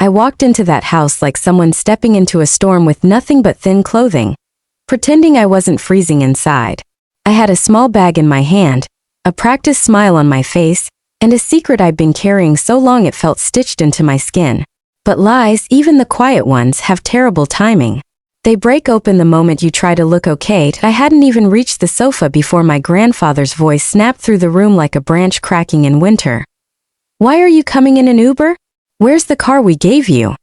I walked into that house like someone stepping into a storm with nothing but thin clothing, pretending I wasn't freezing inside. I had a small bag in my hand, a practiced smile on my face, and a secret I'd been carrying so long it felt stitched into my skin. But lies, even the quiet ones, have terrible timing. They break open the moment you try to look okay. I hadn't even reached the sofa before my grandfather's voice snapped through the room like a branch cracking in winter. "Why are you coming in an Uber? Where's the car we gave you?"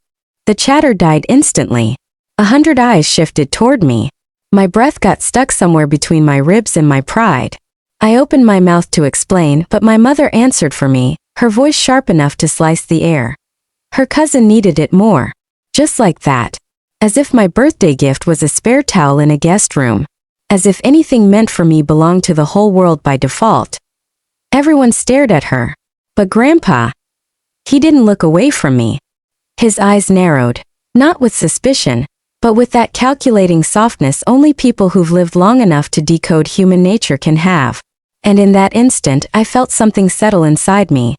The chatter died instantly. 100 eyes shifted toward me. My breath got stuck somewhere between my ribs and my pride. I opened my mouth to explain, but my mother answered for me, her voice sharp enough to slice the air. Her cousin needed it more. Just like that. As if my birthday gift was a spare towel in a guest room. As if anything meant for me belonged to the whole world by default. Everyone stared at her. But Grandpa, he didn't look away from me. His eyes narrowed, not with suspicion, but with that calculating softness only people who've lived long enough to decode human nature can have. And in that instant, I felt something settle inside me.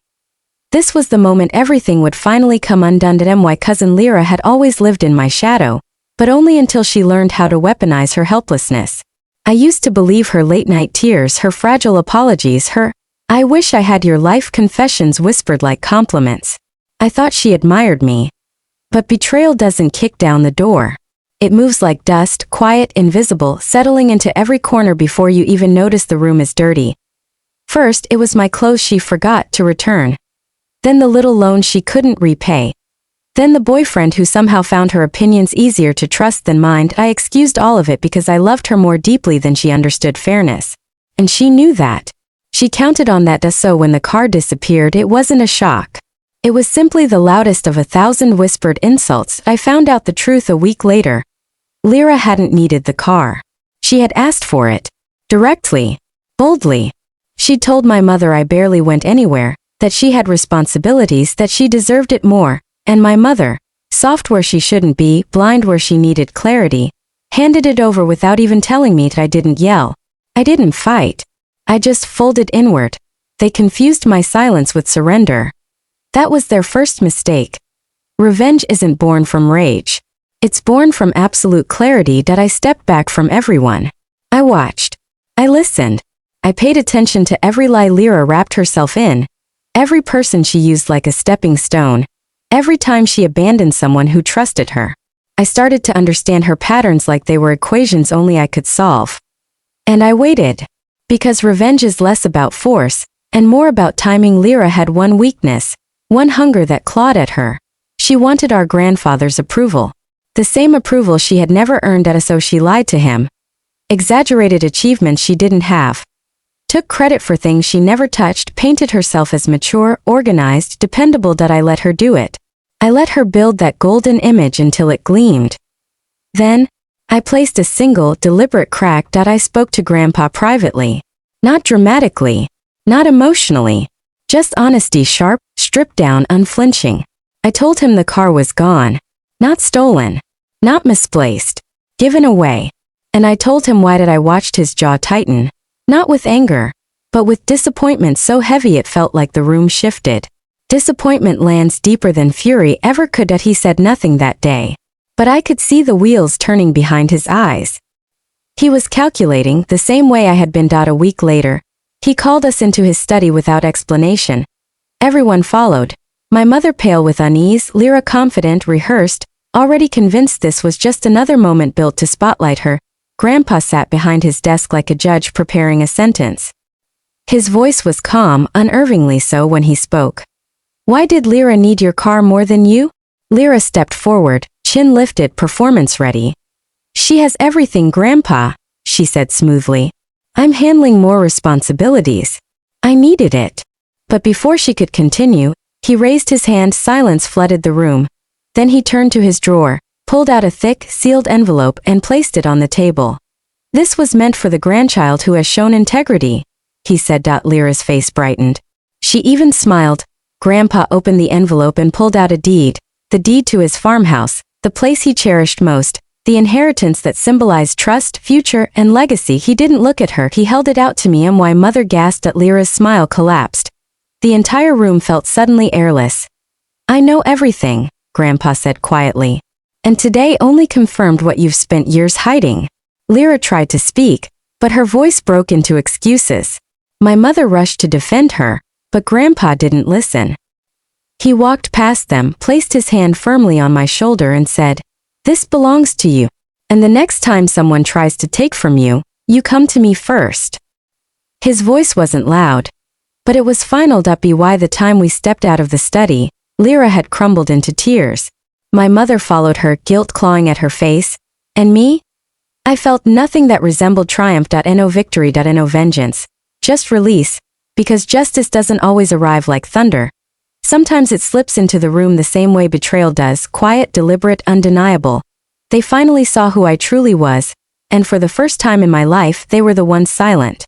This was the moment everything would finally come undone. My cousin Lyra had always lived in my shadow, but only until she learned how to weaponize her helplessness. I used to believe her late-night tears, her fragile apologies, her "I wish I had your life" confessions whispered like compliments. I thought she admired me. But betrayal doesn't kick down the door. It moves like dust, quiet, invisible, settling into every corner before you even notice the room is dirty. First, it was my clothes she forgot to return. Then the little loan she couldn't repay. Then the boyfriend who somehow found her opinions easier to trust than mine. I excused all of it because I loved her more deeply than she understood fairness. And she knew that. She counted on that, so when the car disappeared it wasn't a shock. It was simply the loudest of 1,000 whispered insults. I found out the truth a week later. Lyra hadn't needed the car. She had asked for it. Directly. Boldly. She'd told my mother I barely went anywhere, that she had responsibilities, that she deserved it more, and my mother, soft where she shouldn't be, blind where she needed clarity, handed it over without even telling me. I didn't yell. I didn't fight. I just folded inward. They confused my silence with surrender. That was their first mistake. Revenge isn't born from rage. It's born from absolute clarity. I stepped back from everyone. I watched. I listened. I paid attention to every lie Lyra wrapped herself in. Every person she used like a stepping stone. Every time she abandoned someone who trusted her. I started to understand her patterns like they were equations only I could solve. And I waited. Because revenge is less about force, and more about timing. Lyra had one weakness, one hunger that clawed at her. She wanted our grandfather's approval. The same approval she had never earned so she lied to him. Exaggerated achievements she didn't have. Took credit for things she never touched, painted herself as mature, organized, dependable. I let her do it. I let her build that golden image until it gleamed. Then, I placed a single, deliberate crack. I spoke to Grandpa privately. Not dramatically. Not emotionally. Just honesty, sharp, stripped down, unflinching. I told him the car was gone. Not stolen. Not misplaced. Given away. And I told him why. I watched his jaw tighten. Not with anger, but with disappointment so heavy it felt like the room shifted. Disappointment lands deeper than fury ever could. He said nothing that day. But I could see the wheels turning behind his eyes. He was calculating, the same way I had been. A week later, he called us into his study without explanation. Everyone followed. My mother pale with unease, Lyra confident, rehearsed, already convinced this was just another moment built to spotlight her. Grandpa sat behind his desk like a judge preparing a sentence. His voice was calm, unnervingly so when he spoke. "Why did Lyra need your car more than you?" Lyra stepped forward, chin lifted, performance ready. "She has everything, Grandpa," she said smoothly. "I'm handling more responsibilities. I needed it." But before she could continue, he raised his hand. Silence flooded the room. Then he turned to his drawer, pulled out a thick, sealed envelope and placed it on the table. "This was meant for the grandchild who has shown integrity," he said. Lyra's face brightened. She even smiled. Grandpa opened the envelope and pulled out a deed, the deed to his farmhouse, the place he cherished most, the inheritance that symbolized trust, future, and legacy. He didn't look at her, he held it out to me. My mother gasped. Lyra's smile collapsed. The entire room felt suddenly airless. "I know everything," Grandpa said quietly. And today only confirmed what you've spent years hiding. Lyra tried to speak, but her voice broke into excuses. My mother rushed to defend her, but Grandpa didn't listen. He walked past them, placed his hand firmly on my shoulder and said, "This belongs to you. And the next time someone tries to take from you, you come to me first." His voice wasn't loud, but it was finaled up by the time we stepped out of the study. Lyra had crumbled into tears. My mother followed her, guilt clawing at her face. And me? I felt nothing that resembled triumph. No victory. No vengeance. Just release, because justice doesn't always arrive like thunder. Sometimes it slips into the room the same way betrayal does, quiet, deliberate, undeniable. They finally saw who I truly was, and for the first time in my life they were the ones silent.